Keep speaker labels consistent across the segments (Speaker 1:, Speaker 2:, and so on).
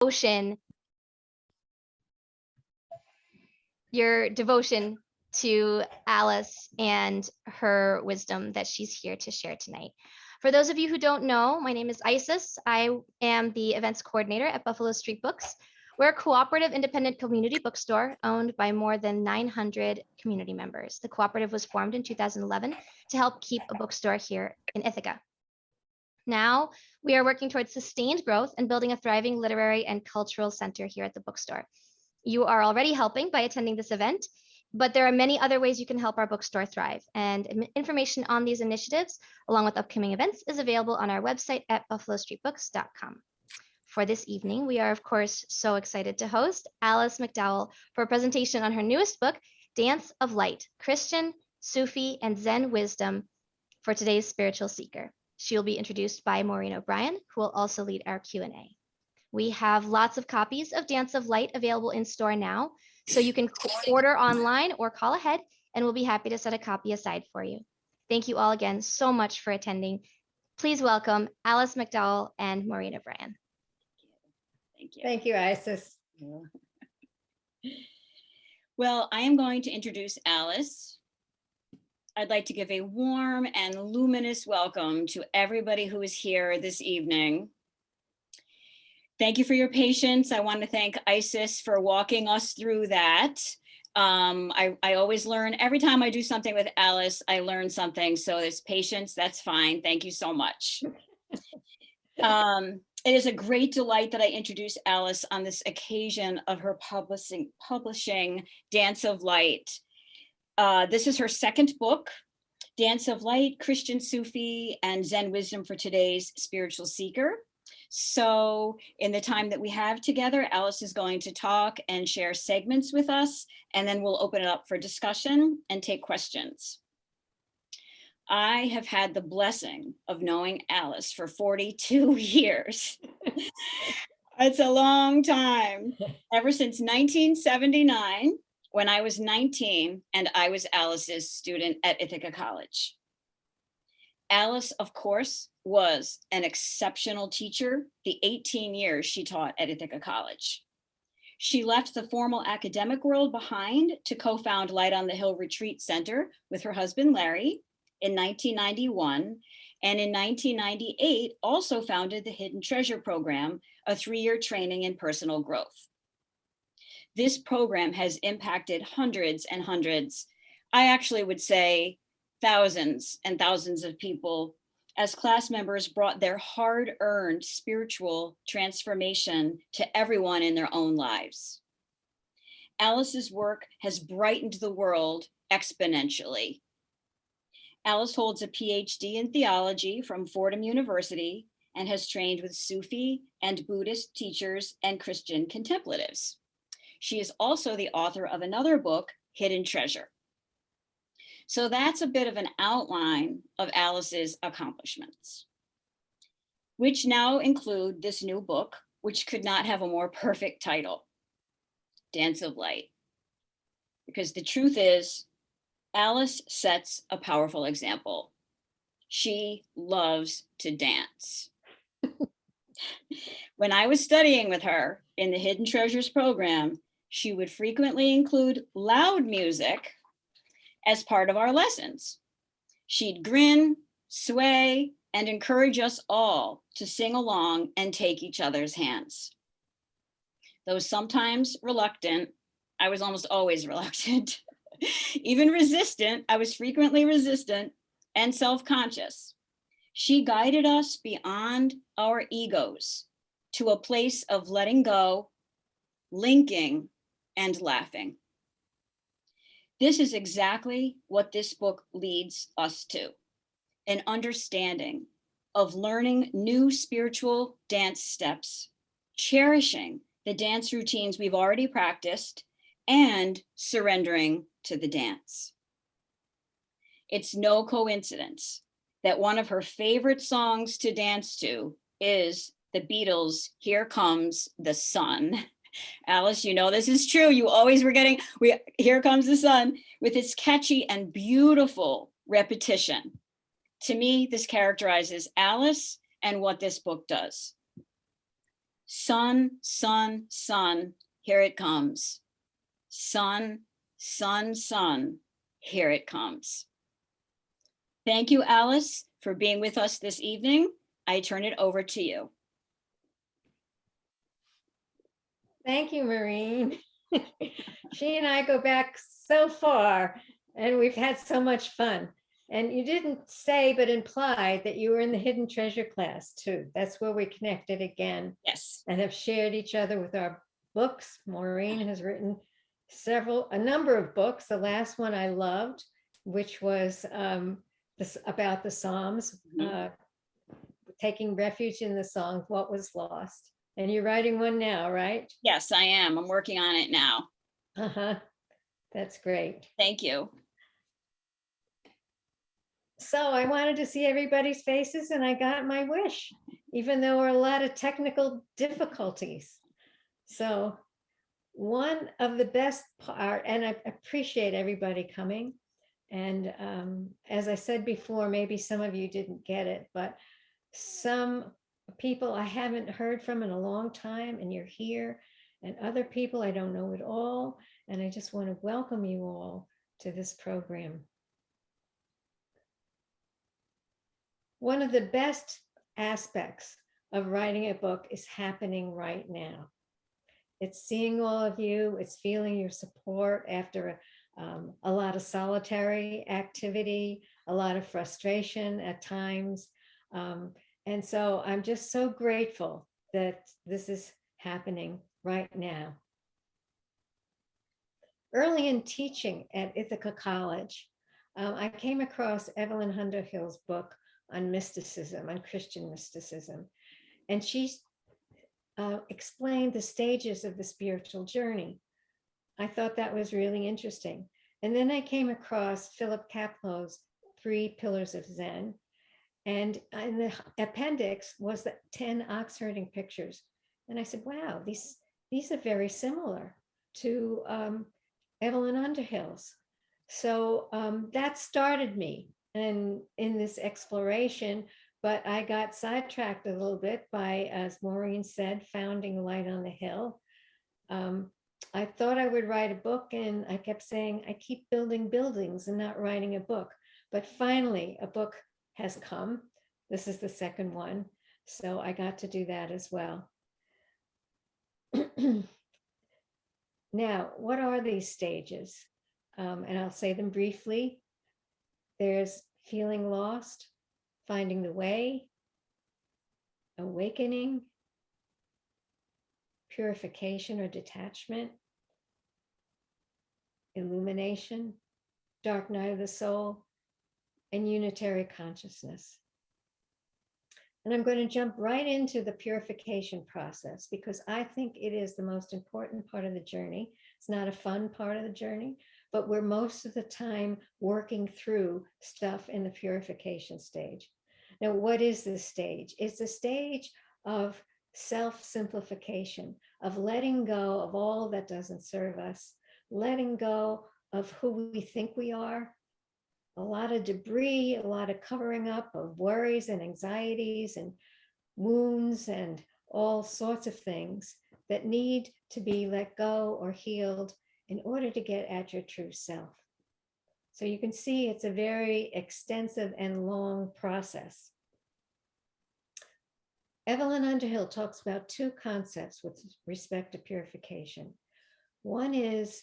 Speaker 1: devotion to Alice and her wisdom that she's here to share tonight. For those of you who don't know, my name is Isis. I am the events coordinator at Buffalo Street Books. We're a cooperative independent community bookstore owned by more than 900 community members. The cooperative was formed in 2011 to help keep a bookstore here in Ithaca. Now, we are working towards sustained growth and building a thriving literary and cultural center here at the bookstore. You are already helping by attending this event, but there are many other ways you can help our bookstore thrive. And information on these initiatives, along with upcoming events, is available on our website at buffalostreetbooks.com. For this evening, we are, of course, so excited to host Alice McDowell for a presentation on her newest book, Dance of Light, Christian, Sufi, and Zen Wisdom for today's spiritual seeker. She will be introduced by Maureen O'Brien, who will also lead our Q&A. We have lots of copies of Dance of Light available in store now, so you can order online or call ahead, and we'll be happy to set a copy aside for you. Thank you all again so much for attending. Please welcome Alice McDowell and Maureen O'Brien.
Speaker 2: Thank you.
Speaker 3: Thank you, Isis.
Speaker 2: Well, I am going to introduce Alice. I'd like to give a warm and luminous welcome to everybody who is here this evening. Thank you for your patience. I want to thank Isis for walking us through that. I always learn, every time I do something with Alice, I learn something. So this patience, that's fine. Thank you so much. It is a great delight that I introduce Alice on this occasion of her publishing Dance of Light. This is her second book, Dance of Light, Christian, Sufi, and Zen Wisdom for today's spiritual seeker. So in the time that we have together, Alice is going to talk and share segments with us, and then we'll open it up for discussion and take questions. I have had the blessing of knowing Alice for 42 years. It's a long time, ever since 1979, when I was 19 and I was Alice's student at Ithaca College. Alice, of course, was an exceptional teacher the 18 years she taught at Ithaca College. She left the formal academic world behind to co-found Light on the Hill Retreat Center with her husband, Larry, in 1991, and in 1998 also founded the Hidden Treasure Program, a 3-year training in personal growth. This program has impacted hundreds and hundreds, I actually would say thousands and thousands of people, as class members brought their hard-earned spiritual transformation to everyone in their own lives. Alice's work has brightened the world exponentially. Alice holds a Ph.D. in theology from Fordham University and has trained with Sufi and Buddhist teachers and Christian contemplatives. She is also the author of another book, Hidden Treasure. So that's a bit of an outline of Alice's accomplishments, which now include this new book, which could not have a more perfect title, Dance of Light. Because the truth is, Alice sets a powerful example. She loves to dance. When I was studying with her in the Hidden Treasures program, she would frequently include loud music as part of our lessons. She'd grin, sway, and encourage us all to sing along and take each other's hands. Though sometimes reluctant, I was almost always reluctant. Even resistant, I was frequently resistant and self-conscious. She guided us beyond our egos to a place of letting go, linking, and laughing. This is exactly what this book leads us to, an understanding of learning new spiritual dance steps, cherishing the dance routines we've already practiced, and surrendering to the dance. It's no coincidence that one of her favorite songs to dance to is the Beatles' Here Comes the Sun. Alice, you know this is true. You always were getting, Here Comes the Sun, with its catchy and beautiful repetition. To me, this characterizes Alice and what this book does. Sun, sun, sun, here it comes. Sun, sun, sun, here it comes. Thank you, Alice, for being with us this evening. I turn it over to you.
Speaker 3: Thank you, Maureen. She and I go back so far, and we've had so much fun. And you didn't say, but implied that you were in the Hidden Treasure class too. That's where we connected again.
Speaker 2: Yes.
Speaker 3: And have shared each other with our books. Maureen has written a number of books. The last one I loved, which was about the Psalms, taking refuge in the song, What Was Lost. And you're writing one now, right?
Speaker 2: Yes, I am. I'm working on it now.
Speaker 3: That's great.
Speaker 2: Thank you.
Speaker 3: So I wanted to see everybody's faces, and I got my wish, even though there were a lot of technical difficulties. So one of the best part, and I appreciate everybody coming. And as I said before, maybe some of you didn't get it, but some people I haven't heard from in a long time, and you're here, and other people I don't know at all. And I just want to welcome you all to this program. One of the best aspects of writing a book is happening right now. It's seeing all of you, it's feeling your support after a lot of solitary activity, a lot of frustration at times. And so I'm just so grateful that this is happening right now. Early in teaching at Ithaca College, I came across Evelyn Underhill's book on mysticism, on Christian mysticism. And she explained the stages of the spiritual journey. I thought that was really interesting. And then I came across Philip Kaplow's 3 Pillars of Zen. And in the appendix was the 10 ox herding pictures. And I said, wow, these are very similar to Evelyn Underhill's. So that started me in this exploration, but I got sidetracked a little bit by, as Maureen said, founding Light on the Hill. I thought I would write a book, and I kept saying, I keep building buildings and not writing a book. But finally, a book has come. This is the second one. So I got to do that as well. Now, what are these stages? And I'll say them briefly. There's feeling lost, finding the way, awakening, purification or detachment, illumination, dark night of the soul, and unitary consciousness. And I'm going to jump right into the purification process because I think it is the most important part of the journey. It's not a fun part of the journey, but we're most of the time working through stuff in the purification stage. Now, what is this stage? It's a stage of self-simplification, of letting go of all that doesn't serve us, letting go of who we think we are, a lot of debris, a lot of covering up of worries and anxieties and wounds and all sorts of things that need to be let go or healed in order to get at your true self. So you can see it's a very extensive and long process. Evelyn Underhill talks about 2 concepts with respect to purification. One is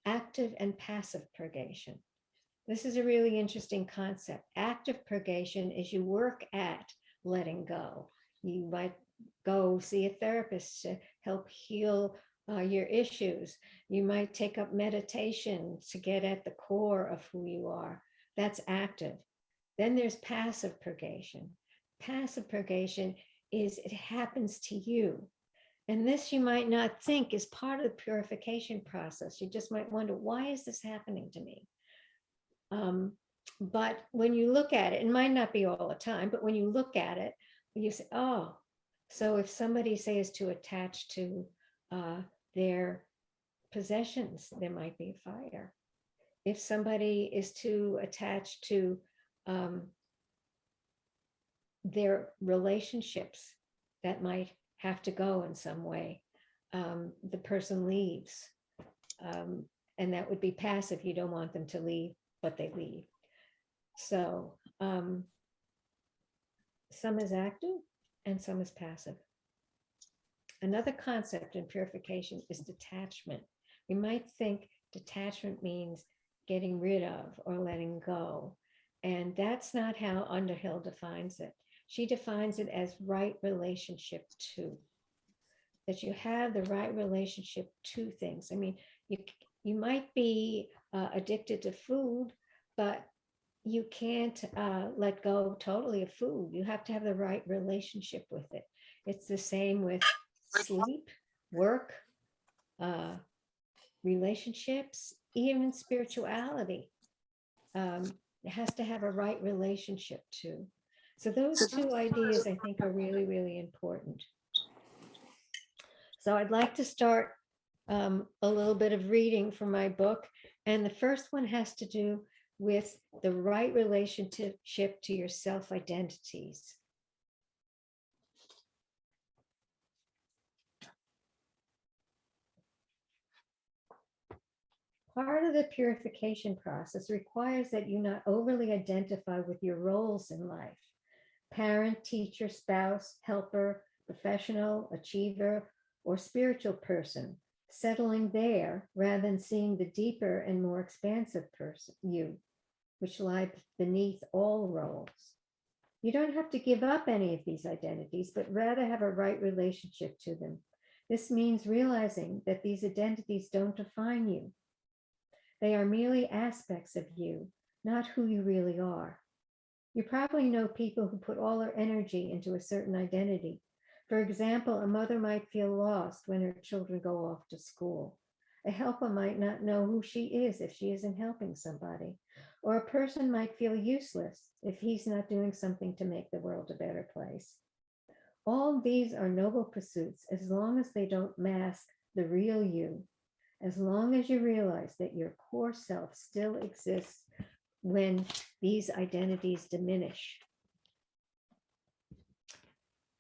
Speaker 3: active and passive purgation. This is a really interesting concept. Active purgation is you work at letting go. You might go see a therapist to help heal your issues. You might take up meditation to get at the core of who you are. That's active. Then there's passive purgation. Passive purgation is it happens to you. And this you might not think is part of the purification process. You just might wonder, why is this happening to me? But when you look at it, it might not be all the time, but when you look at it, you say, oh, so if somebody says to attach to their possessions, there might be a fire. If somebody is to attach to their relationships, that might have to go in some way. The person leaves. And that would be passive. You don't want them to leave, but they leave. So some is active and some is passive. Another concept in purification is detachment. We might think detachment means getting rid of or letting go. And that's not how Underhill defines it. She defines it as right relationship to. That you have the right relationship to things. I mean, you might be addicted to food, but you can't let go totally of food. You have to have the right relationship with it. It's the same with sleep, work, relationships, even spirituality. It has to have a right relationship to. So those two ideas, I think, are really, really important. So I'd like to start a little bit of reading from my book. And the first one has to do with the right relationship to your self-identities. Part of the purification process requires that you not overly identify with your roles in life: parent, teacher, spouse, helper, professional, achiever, or spiritual person, settling there rather than seeing the deeper and more expansive person, you, which lie beneath all roles. You don't have to give up any of these identities, but rather have a right relationship to them. This means realizing that these identities don't define you. They are merely aspects of you, not who you really are. You probably know people who put all their energy into a certain identity. For example, a mother might feel lost when her children go off to school. A helper might not know who she is if she isn't helping somebody. Or a person might feel useless if he's not doing something to make the world a better place. All these are noble pursuits as long as they don't mask the real you, as long as you realize that your core self still exists when these identities diminish.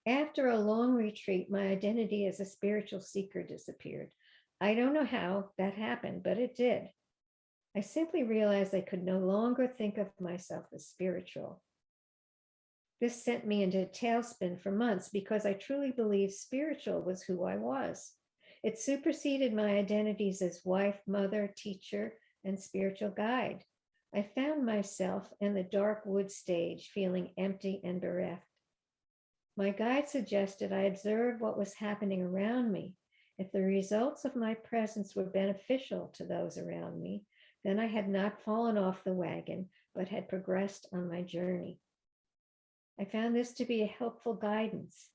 Speaker 3: After a long retreat, my identity as a spiritual seeker disappeared. I don't know how that happened, but it did. I simply realized I could no longer think of myself as spiritual. This sent me into a tailspin for months because I truly believed spiritual was who I was. It superseded my identities as wife, mother, teacher, and spiritual guide. I found myself in the dark wood stage, feeling empty and bereft. My guide suggested I observe what was happening around me. If the results of my presence were beneficial to those around me, then I had not fallen off the wagon, but had progressed on my journey. I found this to be a helpful guidance.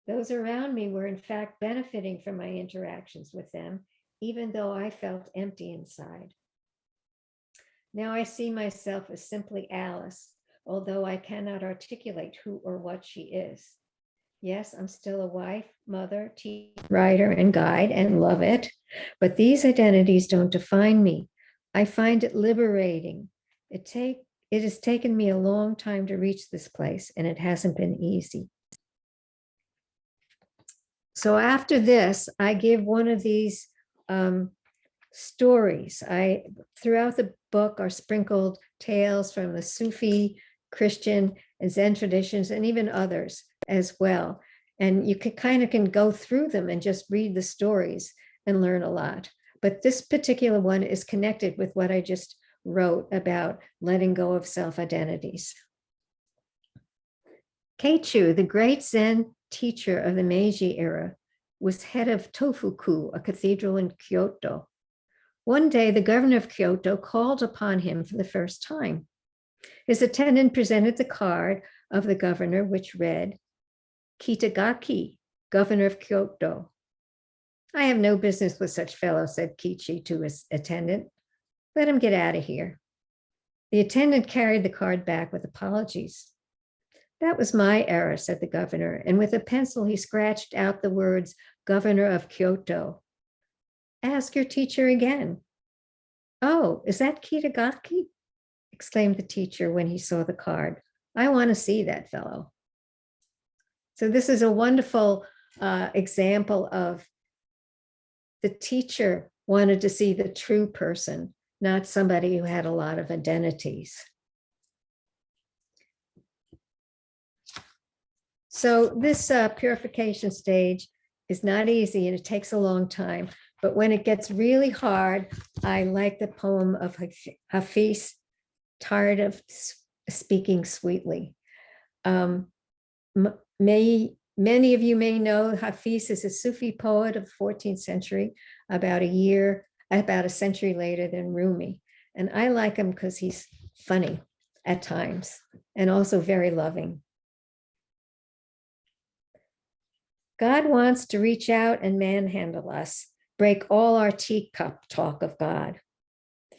Speaker 3: Those around me were in fact benefiting from my interactions with them, even though I felt empty inside. Now I see myself as simply Alice, although I cannot articulate who or what she is. Yes, I'm still a wife, mother, teacher, writer, and guide, and love it. But these identities don't define me. I find it liberating. It has taken me a long time to reach this place, and it hasn't been easy. So after this, I give one of these stories. Throughout the book are sprinkled tales from the Sufi, Christian, and Zen traditions, and even others as well. And you can go through them and just read the stories and learn a lot. But this particular one is connected with what I just wrote about letting go of self-identities. Keichu, the great Zen teacher of the Meiji era, was head of Tofuku, a cathedral in Kyoto. One day, the governor of Kyoto called upon him for the first time. His attendant presented the card of the governor, which read, "Kitagaki, governor of Kyoto." "I have no business with such fellow," said Keichu to his attendant. "Let him get out of here." The attendant carried the card back with apologies. "That was my error," said the governor, and with a pencil he scratched out the words, "Governor of Kyoto." "Ask your teacher again." "Oh, is that Kitagaki?" exclaimed the teacher when he saw the card. "I want to see that fellow." So this is a wonderful example of the teacher wanted to see the true person, not somebody who had a lot of identities. So this purification stage is not easy and it takes a long time. But when it gets really hard, I like the poem of Hafiz, Tired of Speaking Sweetly. Many of you may know Hafiz is a Sufi poet of the 14th century, about a century later than Rumi. And I like him because he's funny at times and also very loving. God wants to reach out and manhandle us, break all our teacup talk of God.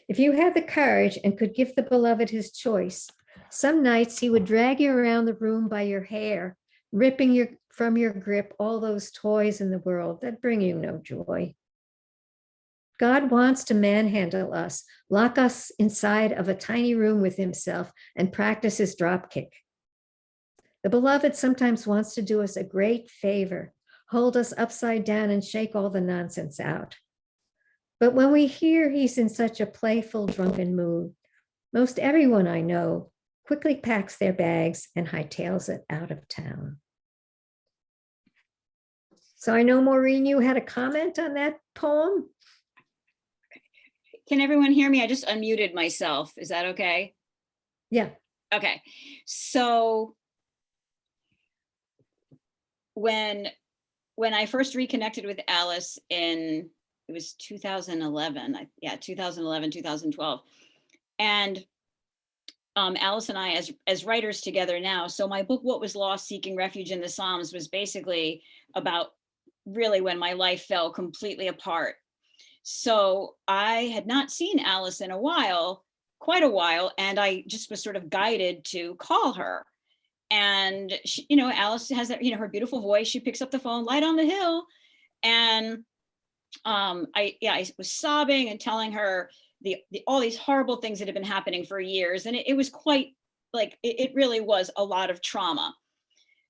Speaker 3: If you had the courage and could give the beloved his choice, some nights he would drag you around the room by your hair, ripping from your grip all those toys in the world that bring you no joy. God wants to manhandle us, lock us inside of a tiny room with himself, and practice his dropkick. The beloved sometimes wants to do us a great favor, hold us upside down and shake all the nonsense out. But when we hear he's in such a playful, drunken mood, most everyone I know quickly packs their bags and hightails it out of town. So I know, Maureen, you had a comment on that poem?
Speaker 2: Can everyone hear me? I just unmuted myself. Is that okay?
Speaker 3: Yeah.
Speaker 2: Okay. So when I first reconnected with Alice it was 2011, 2012. And Alice and I, as writers together now, so my book, What Was Lost? Seeking Refuge in the Psalms, was basically about really when my life fell completely apart. So I had not seen Alice in quite a while, and I just was sort of guided to call her. And she, Alice has that, her beautiful voice. She picks up the phone, Light on the Hill. And I was sobbing and telling her all these horrible things that had been happening for years. And it was quite like, it really was a lot of trauma.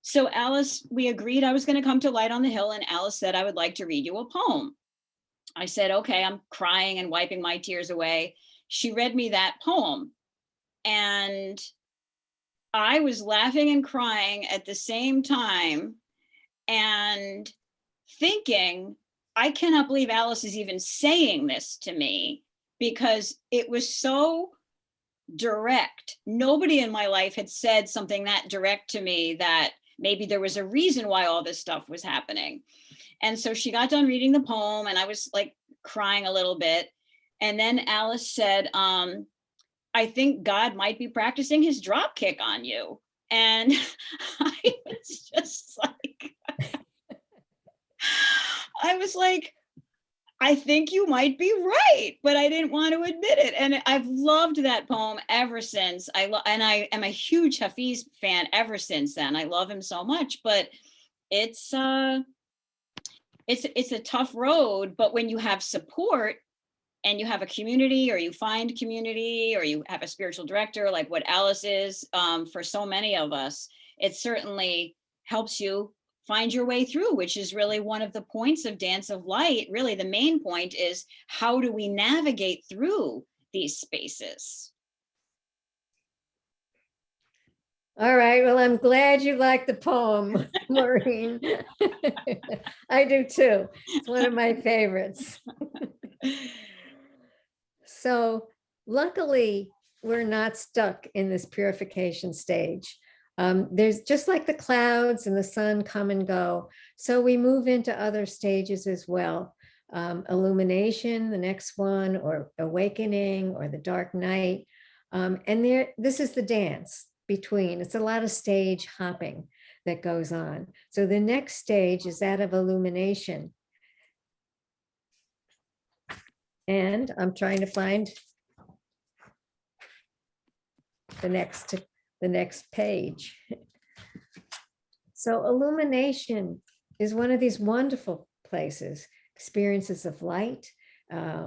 Speaker 2: So Alice, we agreed I was going to come to Light on the Hill, and Alice said, I would like to read you a poem. I said, okay, I'm crying and wiping my tears away. She read me that poem, and I was laughing and crying at the same time and thinking, I cannot believe Alice is even saying this to me, because it was so direct. Nobody in my life had said something that direct to me, that maybe there was a reason why all this stuff was happening. And so she got done reading the poem, and I was like crying a little bit. And then Alice said, I think God might be practicing his drop kick on you. And I was just like, I think you might be right, but I didn't want to admit it. And I've loved that poem ever since. And I am a huge Hafiz fan ever since then. I love him so much, but it's a tough road. But when you have support and you have a community, or you find community, or you have a spiritual director like what Alice is, for so many of us, it certainly helps you find your way through, which is really one of the points of Dance of Light. Really, the main point is, how do we navigate through these spaces?
Speaker 3: All right, well, I'm glad you like the poem, Maureen. I do too. It's one of my favorites. So luckily, we're not stuck in this purification stage. There's just like the clouds and the sun come and go. So we move into other stages as well. Illumination, the next one, or awakening, or the dark night. And this is the dance between. It's a lot of stage hopping that goes on. So the next stage is that of illumination. And I'm trying to find the next page. So illumination is one of these wonderful places, experiences of light.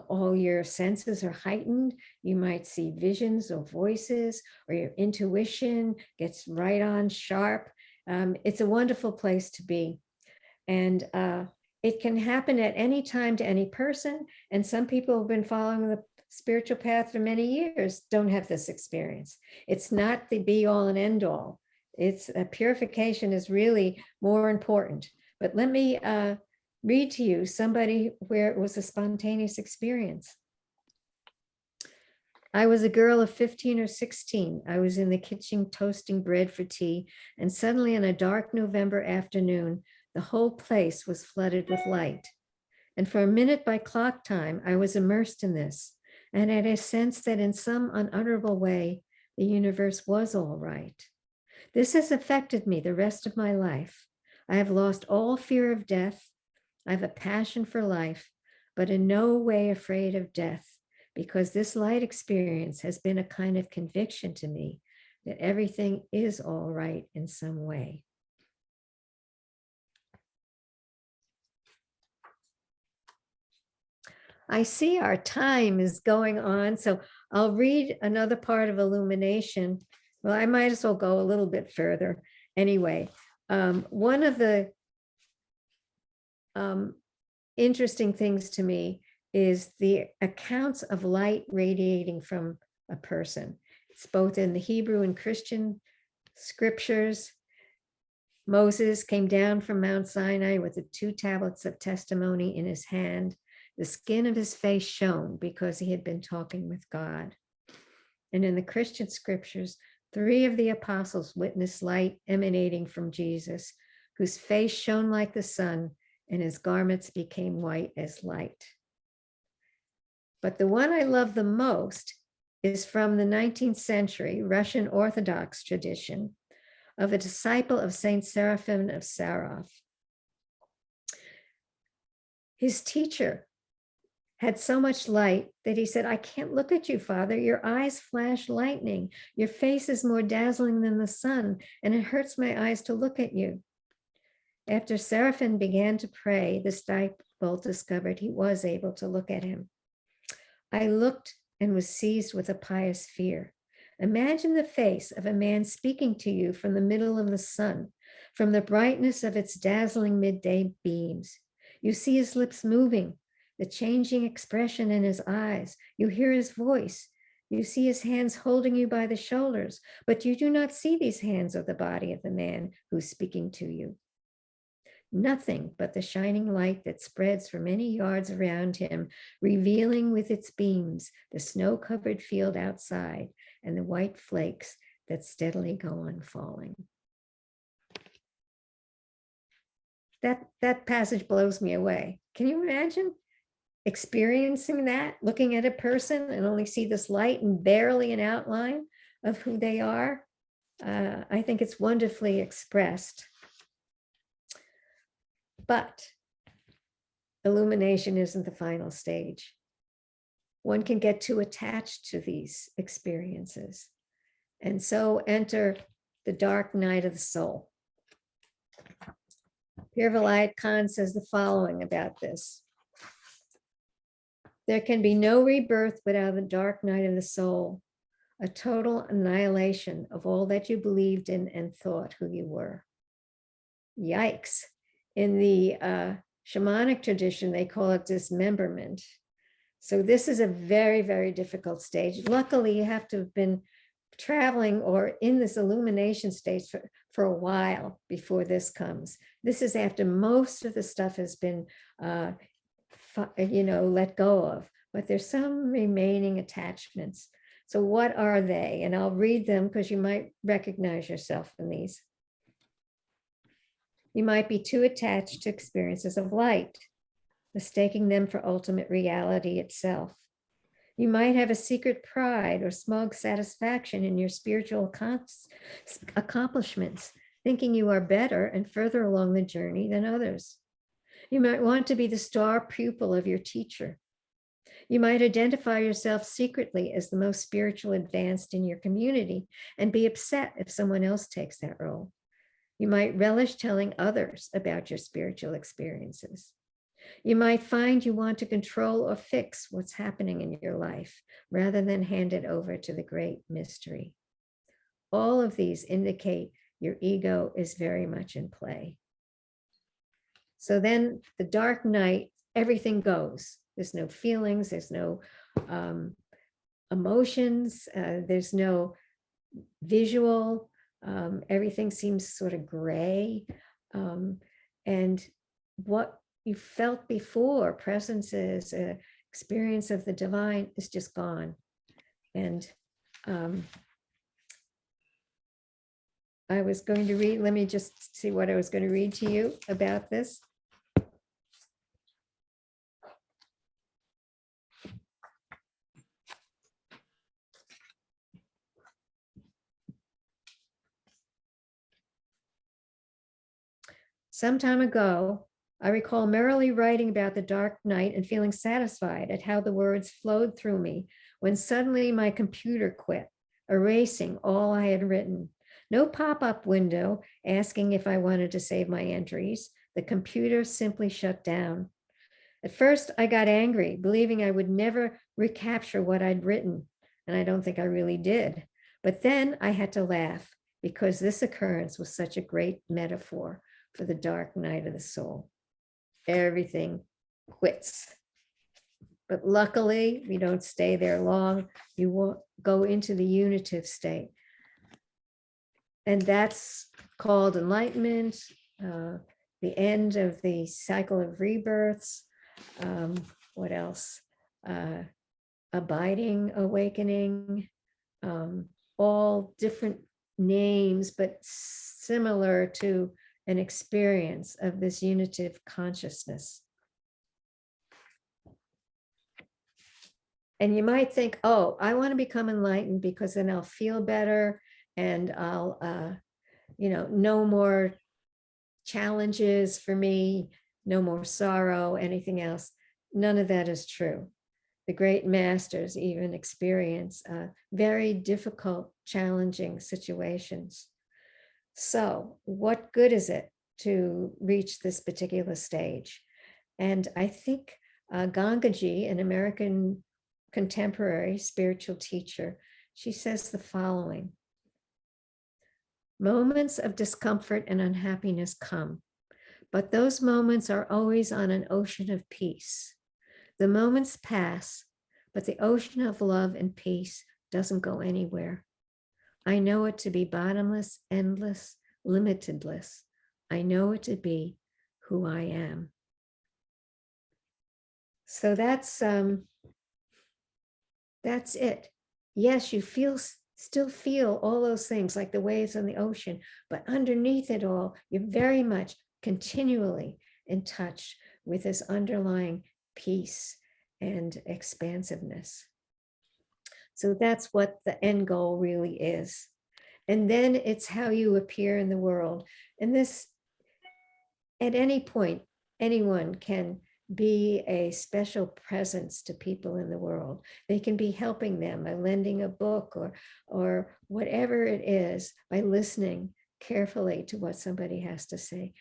Speaker 3: All your senses are heightened. You might see visions or voices, or your intuition gets right on sharp. It's a wonderful place to be. And it can happen at any time to any person. And some people who've been following the spiritual path for many years don't have this experience. It's not the be all and end all. It's purification is really more important. But let me read to you somebody where it was a spontaneous experience. I was a girl of 15 or 16. I was in the kitchen toasting bread for tea, and suddenly on a dark November afternoon, the whole place was flooded with light. And for a minute by clock time, I was immersed in this, and had a sense that in some unutterable way, the universe was all right. This has affected me the rest of my life. I have lost all fear of death. I have a passion for life, but in no way afraid of death, because this light experience has been a kind of conviction to me that everything is all right in some way. I see our time is going on, so I'll read another part of illumination. Well, I might as well go a little bit further. Anyway, one of the interesting things to me is the accounts of light radiating from a person. It's both in the Hebrew and Christian scriptures. Moses came down from Mount Sinai with the 2 tablets of testimony in his hand. The skin of his face shone because he had been talking with God. And in the Christian scriptures, 3 of the apostles witnessed light emanating from Jesus, whose face shone like the sun and his garments became white as light. But the one I love the most is from the 19th century Russian Orthodox tradition of a disciple of Saint Seraphim of Sarov. His teacher had so much light that he said, "I can't look at you, Father. Your eyes flash lightning. Your face is more dazzling than the sun, and it hurts my eyes to look at you." After Seraphim began to pray, the disciple discovered he was able to look at him. I looked and was seized with a pious fear. Imagine the face of a man speaking to you from the middle of the sun, from the brightness of its dazzling midday beams. You see his lips moving, the changing expression in his eyes. You hear his voice. You see his hands holding you by the shoulders, but you do not see these hands or the body of the man who's speaking to you. Nothing but the shining light that spreads for many yards around him, revealing with its beams the snow-covered field outside and the white flakes that steadily go on falling. That passage blows me away. Can you imagine experiencing that, looking at a person and only see this light and barely an outline of who they are? I think it's wonderfully expressed. But illumination isn't the final stage. One can get too attached to these experiences, and so enter the dark night of the soul. Pir Vilayat Khan says the following about this. There can be no rebirth without the dark night of the soul, a total annihilation of all that you believed in and thought who you were. Yikes. In the shamanic tradition, they call it dismemberment. So this is a very, very difficult stage. Luckily, you have to have been traveling or in this illumination stage for a while before this comes. This is after most of the stuff has been, let go of, but there's some remaining attachments. So what are they? And I'll read them because you might recognize yourself in these. You might be too attached to experiences of light, mistaking them for ultimate reality itself. You might have a secret pride or smug satisfaction in your spiritual accomplishments, thinking you are better and further along the journey than others. You might want to be the star pupil of your teacher. You might identify yourself secretly as the most spiritual advanced in your community and be upset if someone else takes that role. You might relish telling others about your spiritual experiences. You might find you want to control or fix what's happening in your life rather than hand it over to the great mystery. All of these indicate your ego is very much in play. So then the dark night, everything goes. There's no feelings, there's no emotions, there's no visual, everything seems sort of gray. And what you felt before, presences, experience of the divine, is just gone. And I was going to read, let me just see what I was going to read to you about this. Some time ago, I recall merrily writing about the dark night and feeling satisfied at how the words flowed through me when suddenly my computer quit, erasing all I had written. No pop-up window asking if I wanted to save my entries. The computer simply shut down. At first, I got angry, believing I would never recapture what I'd written, and I don't think I really did. But then I had to laugh because this occurrence was such a great metaphor for the dark night of the soul. Everything quits. But luckily, we don't stay there long. You won't go into the unitive state. And that's called enlightenment, the end of the cycle of rebirths. What else? Abiding awakening, all different names, but similar to an experience of this unitive consciousness. And you might think, oh, I want to become enlightened because then I'll feel better and I'll, no more challenges for me, no more sorrow, anything else. None of that is true. The great masters even experience very difficult, challenging situations. So what good is it to reach this particular stage? And I think Gangaji, an American contemporary spiritual teacher, she says the following: moments of discomfort and unhappiness come, but those moments are always on an ocean of peace. The moments pass, but the ocean of love and peace doesn't go anywhere. I know it to be bottomless, endless, limitedless. I know it to be who I am. So that's it. Yes, you still feel all those things like the waves on the ocean, but underneath it all, you're very much continually in touch with this underlying peace and expansiveness. So that's what the end goal really is. And then it's how you appear in the world. And this, at any point, anyone can be a special presence to people in the world. They can be helping them by lending a book or whatever it is, by listening carefully to what somebody has to say.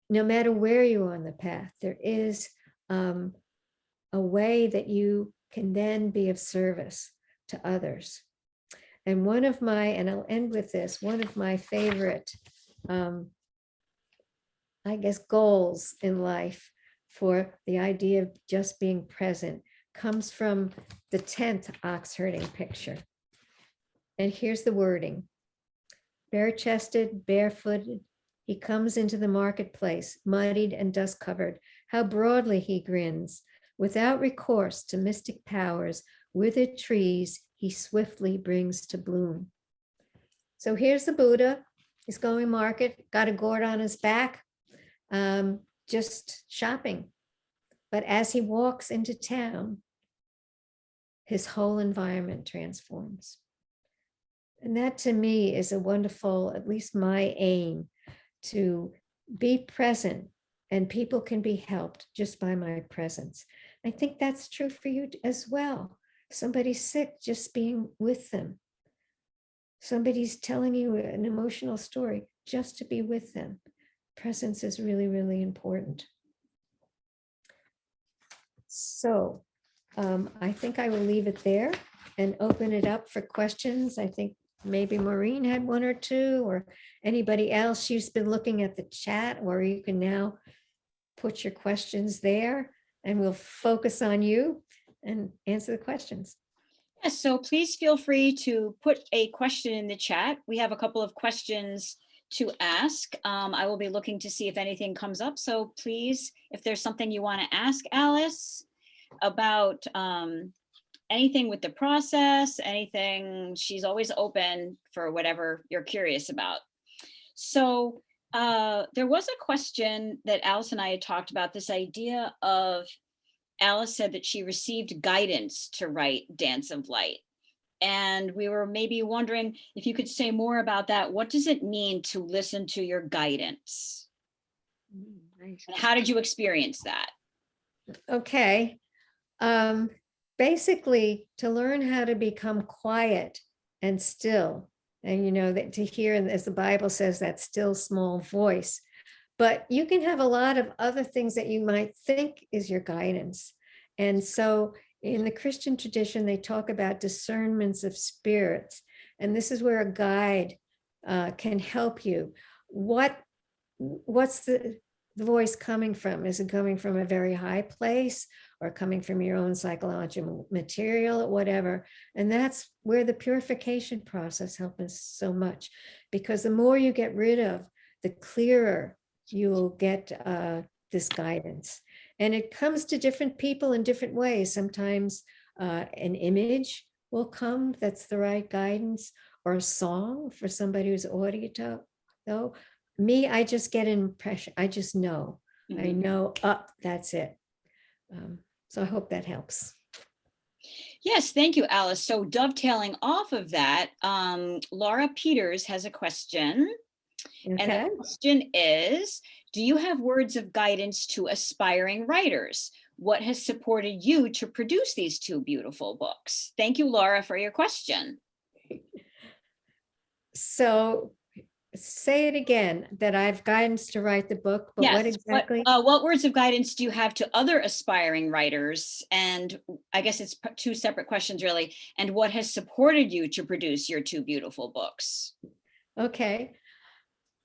Speaker 3: No matter where you are on the path, there is a way that you can then be of service to others. And and I'll end with this, one of my favorite, goals in life for the idea of just being present comes from the 10th ox herding picture. And here's the wording: bare-chested, barefooted, he comes into the marketplace, muddied and dust-covered. How broadly he grins. Without recourse to mystic powers, withered trees he swiftly brings to bloom. So here's the Buddha. He's going market, got a gourd on his back, just shopping. But as he walks into town, his whole environment transforms. And that to me is a wonderful, at least my aim, to be present, and people can be helped just by my presence. I think that's true for you as well. Somebody's sick, just being with them. Somebody's telling you an emotional story, just to be with them. Presence is really, really important. So I think I will leave it there and open it up for questions. I think maybe Maureen had one or two, or anybody else. She's been looking at the chat, or you can now put your questions there and we'll focus on you and answer the questions.
Speaker 2: Yes, so please feel free to put a question in the chat. We have a couple of questions to ask. I will be looking to see if anything comes up. So please, if there's something you want to ask Alice about anything with the process, anything, she's always open for whatever you're curious about. So there was a question that Alice and I had talked about, this idea of, Alice said that she received guidance to write Dance of Light. And we were maybe wondering if you could say more about that. What does it mean to listen to your guidance? And how did you experience that?
Speaker 3: Okay. Basically, to learn how to become quiet and still, and you know, that to hear, as the Bible says, that still small voice. But you can have a lot of other things that you might think is your guidance. And so in the Christian tradition, they talk about discernments of spirits. And this is where a guide can help you. What's the voice coming from? Is it coming from a very high place or coming from your own psychological material or whatever? And that's where the purification process helps us so much, because the more you get rid of, the clearer you will get this guidance. And it comes to different people in different ways. Sometimes an image will come that's the right guidance, or a song for somebody who's audio. Though me, I just get an impression. I just know. Mm-hmm. I know, that's it. So I hope that helps.
Speaker 2: Yes, thank you, Alice. So dovetailing off of that, Laura Peters has a question. Okay. And the question is, do you have words of guidance to aspiring writers? What has supported you to produce these two beautiful books? Thank you, Laura, for your question.
Speaker 3: So say it again, that I have guidance to write the book, but yes, what exactly?
Speaker 2: What words of guidance do you have to other aspiring writers? And I guess it's two separate questions, really. And what has supported you to produce your two beautiful books?
Speaker 3: Okay.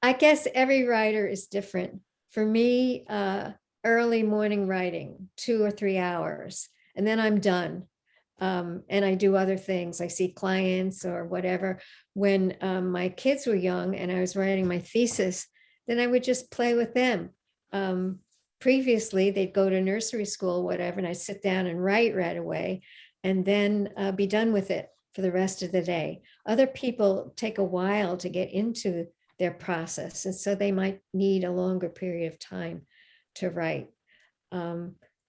Speaker 3: I guess every writer is different. For me, early morning writing, 2 or 3 hours, and then I'm done. And I do other things. I see clients or whatever. When my kids were young and I was writing my thesis, then I would just play with them. Previously, they'd go to nursery school, whatever, and I'd sit down and write right away and then be done with it for the rest of the day. Other people take a while to get into their process, and so they might need a longer period of time to write.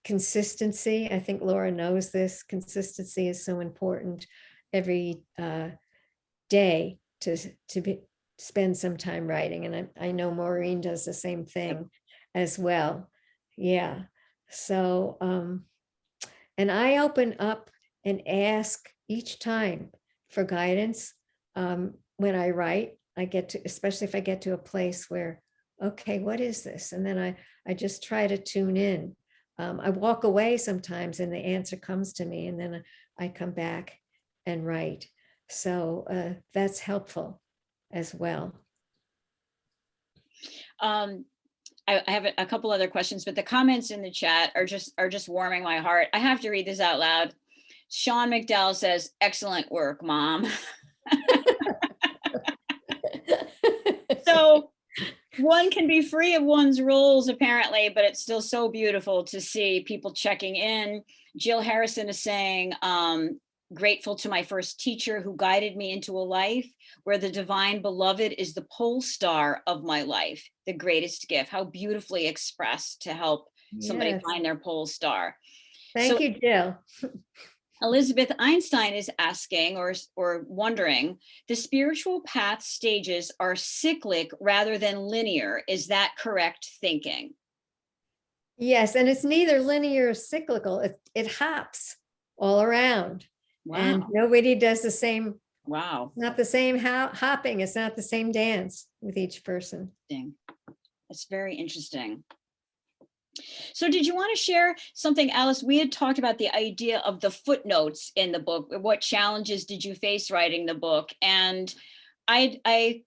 Speaker 3: Consistency, I think Laura knows this. Consistency is so important every day to spend some time writing, and I know Maureen does the same thing as well. Yeah. So and I open up and ask each time for guidance when I write. I get to, especially if I get to a place where, okay, what is this? And then I just try to tune in. I walk away sometimes and the answer comes to me, and then I come back and write. So that's helpful as well.
Speaker 2: I have a couple other questions, but the comments in the chat are just warming my heart. I have to read this out loud. Sean McDowell says, "Excellent work, Mom." So one can be free of one's roles, apparently, but it's still so beautiful to see people checking in. Jill Harrison is saying, grateful to my first teacher who guided me into a life where the divine beloved is the pole star of my life, the greatest gift. How beautifully expressed to help somebody find their pole star.
Speaker 3: Thank you, Jill.
Speaker 2: Elizabeth Einstein is asking or wondering, the spiritual path stages are cyclic rather than linear. Is that correct thinking?
Speaker 3: Yes, and it's neither linear or cyclical. It hops all around. Wow. And nobody does the same.
Speaker 2: Wow.
Speaker 3: Not the same hopping. It's not the same dance with each person.
Speaker 2: That's very interesting. So did you want to share something, Alice? We had talked about the idea of the footnotes in the book. What challenges did you face writing the book? And I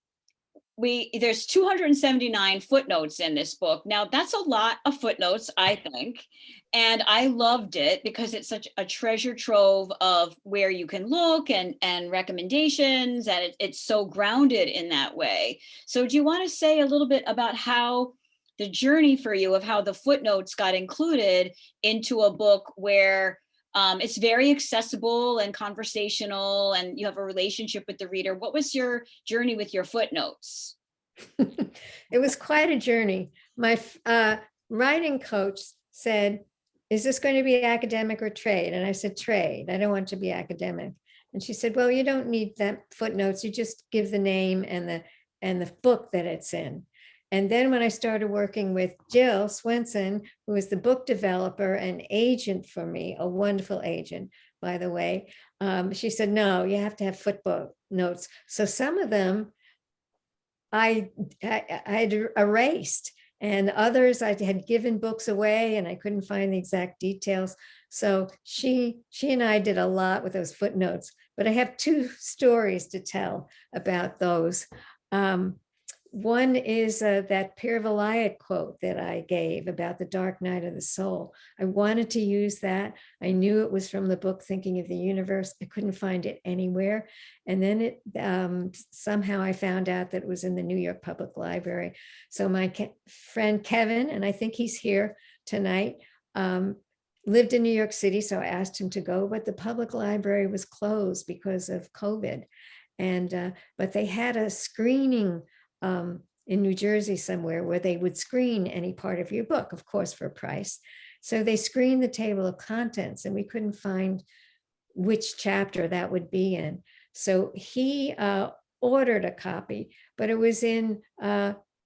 Speaker 2: there's 279 footnotes in this book. Now that's a lot of footnotes, I think. And I loved it because it's such a treasure trove of where you can look and recommendations, and it's so grounded in that way. So do you want to say a little bit about how the journey for you of how the footnotes got included into a book where it's very accessible and conversational and you have a relationship with the reader? What was your journey with your footnotes?
Speaker 3: It was quite a journey. My writing coach said, "Is this going to be academic or trade?" And I said, "Trade. I don't want to be academic." And she said, "Well, you don't need that footnotes. You just give the name and the book that it's in." And then when I started working with Jill Swenson, who was the book developer and agent for me, a wonderful agent, by the way, she said, "No, you have to have footnotes." So some of them I had erased, and others I had given books away and I couldn't find the exact details. So she and I did a lot with those footnotes, but I have two stories to tell about those. One is that Pir quote that I gave about the dark night of the soul. I wanted to use that. I knew it was from the book Thinking of the Universe. I couldn't find it anywhere. And then it somehow I found out that it was in the New York Public Library. So my friend Kevin, and I think he's here tonight, lived in New York City. So I asked him to go, but the public library was closed because of COVID. And but they had a screening in New Jersey somewhere where they would screen any part of your book, of course, for a price. So they screened the table of contents and we couldn't find which chapter that would be in. So he ordered a copy, but it was in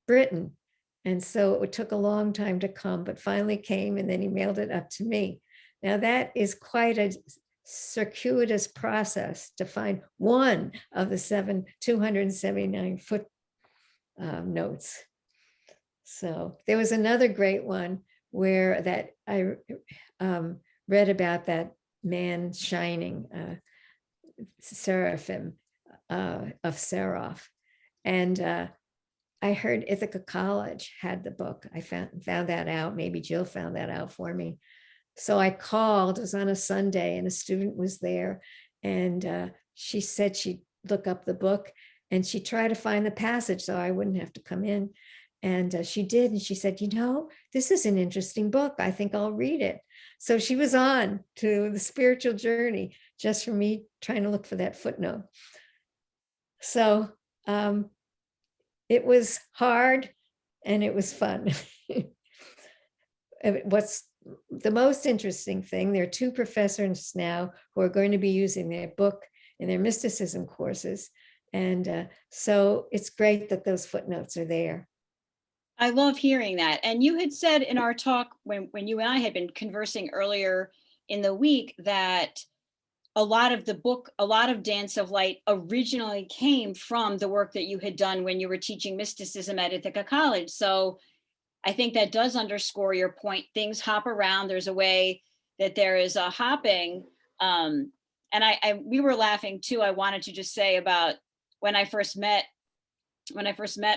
Speaker 3: Britain. And so it took a long time to come, but finally came, and then he mailed it up to me. Now that is quite a circuitous process to find one of the 279 notes. So there was another great one where that I read about that man shining, seraphim of Seraph, and I heard Ithaca College had the book. I found that out. Maybe Jill found that out for me. So I called. It was on a Sunday, and a student was there, and she said she'd look up the book. And she tried to find the passage so I wouldn't have to come in. And she did. And she said, this is an interesting book. I think I'll read it. So she was on to the spiritual journey just for me trying to look for that footnote. So it was hard and it was fun. What's the most interesting thing, there are two professors now who are going to be using their book in their mysticism courses. And so it's great that those footnotes are there.
Speaker 2: I love hearing that. And you had said in our talk when you and I had been conversing earlier in the week that a lot of Dance of Light originally came from the work that you had done when you were teaching mysticism at Ithaca College. So I think that does underscore your point. Things hop around. There's a way that there is a hopping. And we were laughing too. I wanted to just say about when I first met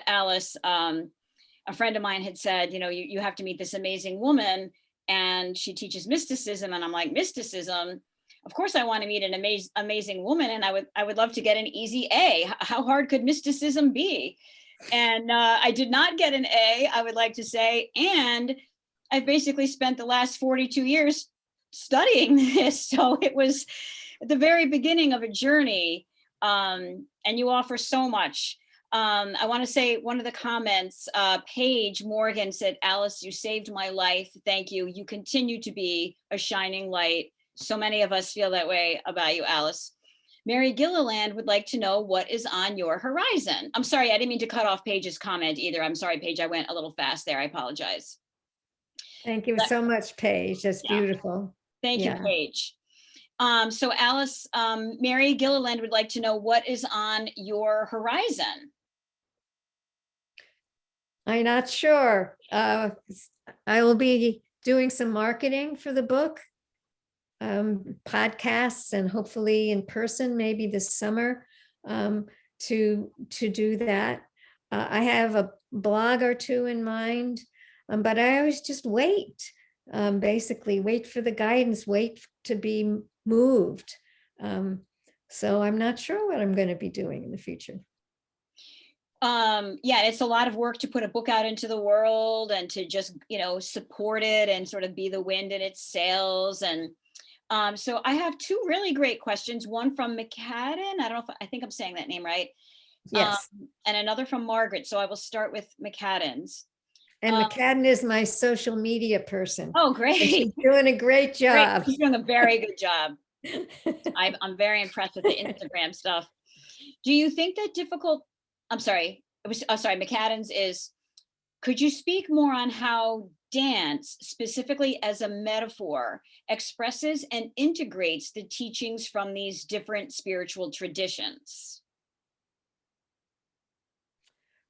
Speaker 2: Alice, a friend of mine had said, you have to meet this amazing woman and she teaches mysticism. And I'm like, mysticism? Of course I want to meet an amazing woman, and I would love to get an easy A. How hard could mysticism be? And I did not get an A, I would like to say. And I've basically spent the last 42 years studying this. So it was at the very beginning of a journey. And you offer so much. I want to say one of the comments, Paige Morgan said, "Alice, you saved my life. Thank you. You continue to be a shining light." So many of us feel that way about you, Alice. Mary Gilliland would like to know what is on your horizon. I'm sorry, I didn't mean to cut off Paige's comment either. I'm sorry, Paige, I went a little fast there. I apologize.
Speaker 3: Thank you so much, Paige. That's beautiful.
Speaker 2: Thank you, Paige. So Alice, Mary Gilliland would like to know what is on your horizon.
Speaker 3: I'm not sure. I will be doing some marketing for the book, podcasts, and hopefully in person, maybe this summer, to do that. I have a blog or two in mind, but I always just wait. Basically, wait for the guidance, wait to be moved. So I'm not sure what I'm going to be doing in the future.
Speaker 2: Yeah, it's a lot of work to put a book out into the world and to just, support it and sort of be the wind in its sails. And so I have two really great questions. One from McCadden. I don't know if I think I'm saying that name right.
Speaker 3: Yes.
Speaker 2: And another from Margaret. So I will start with McCadden's.
Speaker 3: And McCadden is my social media person.
Speaker 2: Oh, great.
Speaker 3: And she's doing a great job.
Speaker 2: Great. She's doing a very good job. I'm very impressed with the Instagram stuff. Do you think that McCadden's is, could you speak more on how dance, specifically as a metaphor, expresses and integrates the teachings from these different spiritual traditions?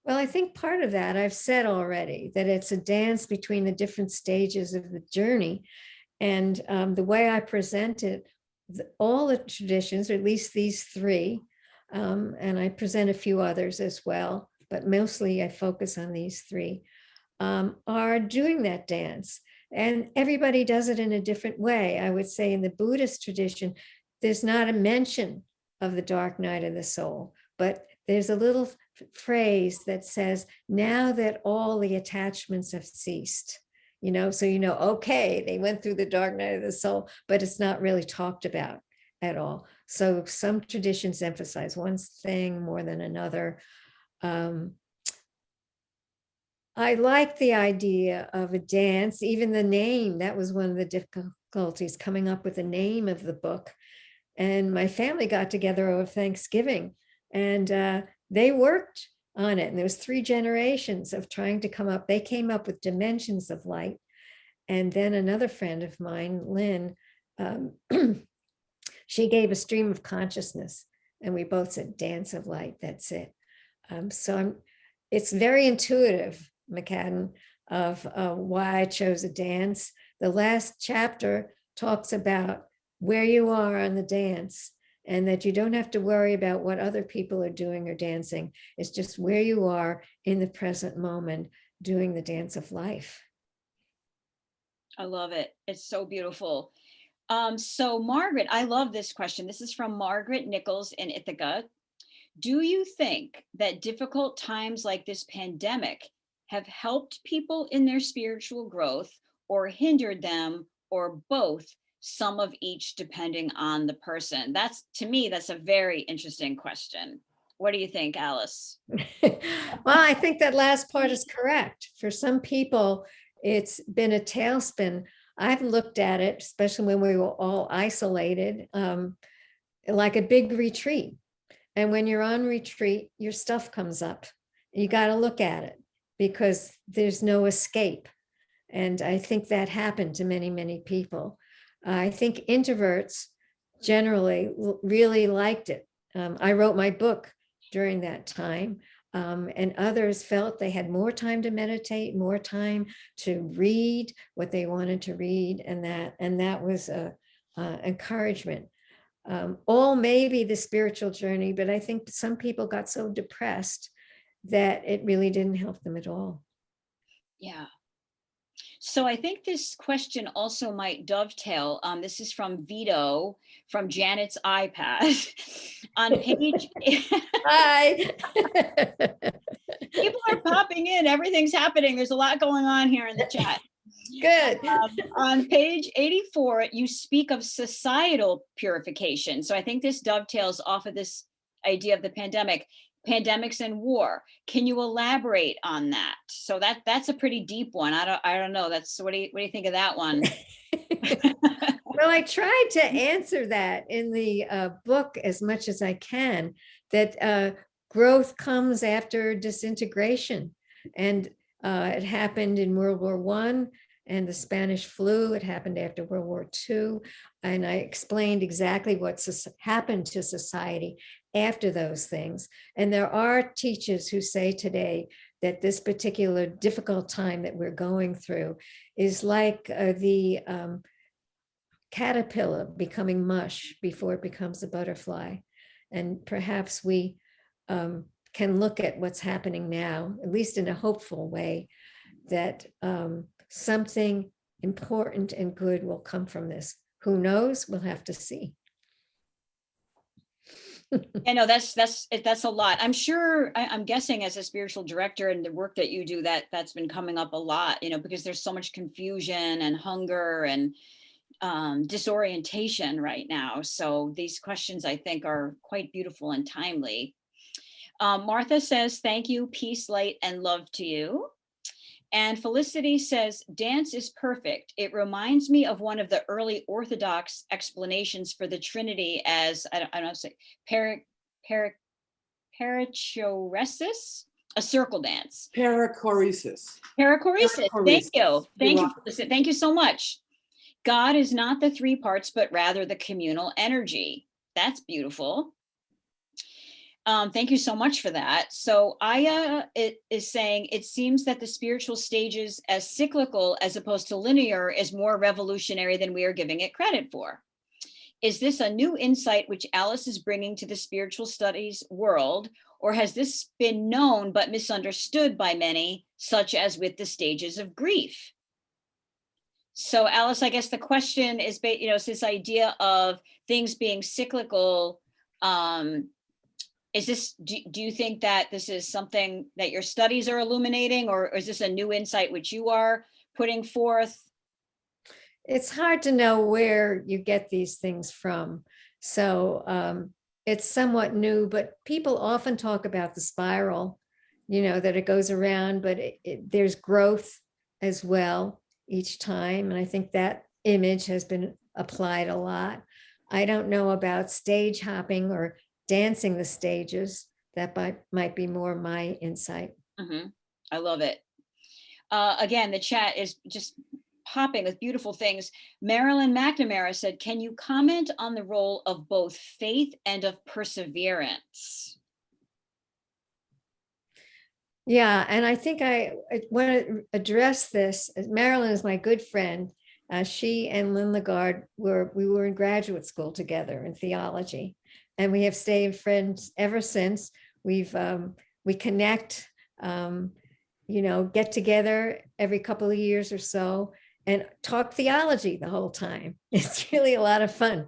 Speaker 3: Well, I think part of that I've said already, that it's a dance between the different stages of the journey. And the way I present it, all the traditions, or at least these three, and I present a few others as well, but mostly I focus on these three, are doing that dance. And everybody does it in a different way. I would say in the Buddhist tradition, there's not a mention of the dark night of the soul, but there's a little phrase that says, now that all the attachments have ceased, so okay, they went through the dark night of the soul, but it's not really talked about at all. So some traditions emphasize one thing more than another. I like the idea of a dance, even the name. That was one of the difficulties, coming up with the name of the book. And my family got together over Thanksgiving, and they worked on it. And there was 3 generations of trying to come up. They came up with dimensions of light. And then another friend of mine, Lynn, she gave a stream of consciousness. And we both said, dance of light, that's it. It's very intuitive, McCadden, of why I chose a dance. The last chapter talks about where you are on the dance, and that you don't have to worry about what other people are doing or dancing. It's just where you are in the present moment doing the dance of life.
Speaker 2: I love it. It's so beautiful. So Margaret, I love this question. This is from Margaret Nichols in Ithaca. Do you think that difficult times like this pandemic have helped people in their spiritual growth or hindered them, or both, some of each depending on the person? To me, that's a very interesting question. What do you think, Alice?
Speaker 3: Well, I think that last part is correct. For some people, it's been a tailspin. I've looked at it, especially when we were all isolated, like a big retreat. And when you're on retreat, your stuff comes up. You got to look at it because there's no escape. And I think that happened to many, many people. I think introverts generally really liked it. I wrote my book during that time, and others felt they had more time to meditate, more time to read what they wanted to read, and that was encouragement. All maybe the spiritual journey, but I think some people got so depressed that it really didn't help them at all.
Speaker 2: Yeah. So I think this question also might dovetail. This is from Vito from Janet's iPad. On page.
Speaker 3: Hi.
Speaker 2: People are popping in. Everything's happening. There's a lot going on here in the chat.
Speaker 3: Good.
Speaker 2: On page 84, you speak of societal purification. So I think this dovetails off of this idea of the pandemics and war. Can you elaborate on that? So that's a pretty deep one. I don't know. What do you think of that one?
Speaker 3: Well, I tried to answer that in the book as much as I can, that growth comes after disintegration. And it happened in World War I and the Spanish flu. It happened after World War II. And I explained exactly what happened to society after those things. And there are teachers who say today that this particular difficult time that we're going through is like the caterpillar becoming mush before it becomes a butterfly. And perhaps we can look at what's happening now, at least in a hopeful way, that something important and good will come from this. Who knows? We'll have to see.
Speaker 2: I know that's a lot. I'm sure, I'm guessing as a spiritual director and the work that you do, that's been coming up a lot, because there's so much confusion and hunger and disorientation right now. So these questions, I think, are quite beautiful and timely. Martha says, thank you, peace, light, and love to you. And Felicity says, dance is perfect. It reminds me of one of the early Orthodox explanations for the Trinity as, I don't know how to say, parachoresis, a circle dance.
Speaker 4: Parachoresis.
Speaker 2: Parachoresis. Thank you. Thank you, Felicity. Thank you so much. God is not the three parts, but rather the communal energy. That's beautiful. Thank you so much for that. So Aya is saying, it seems that the spiritual stages as cyclical as opposed to linear is more revolutionary than we are giving it credit for. Is this a new insight which Alice is bringing to the spiritual studies world, or has this been known but misunderstood by many, such as with the stages of grief? So Alice, I guess the question is, it's this idea of things being cyclical. Is this, do you think that this is something that your studies are illuminating, or is this a new insight which you are putting forth?
Speaker 3: It's hard to know where you get these things from. So it's somewhat new, but people often talk about the spiral, that it goes around, but there's growth as well each time. And I think that image has been applied a lot. I don't know about stage hopping or dancing the stages. That might be more my insight.
Speaker 2: Mm-hmm. I love it. Again, the chat is just popping with beautiful things. Marilyn McNamara said, can you comment on the role of both faith and of perseverance?
Speaker 3: Yeah, and I think I want to address this. Marilyn is my good friend. She and Lynn Lagarde we were in graduate school together in theology, and we have stayed friends ever since. We connect, get together every couple of years or so and talk theology the whole time. It's really a lot of fun.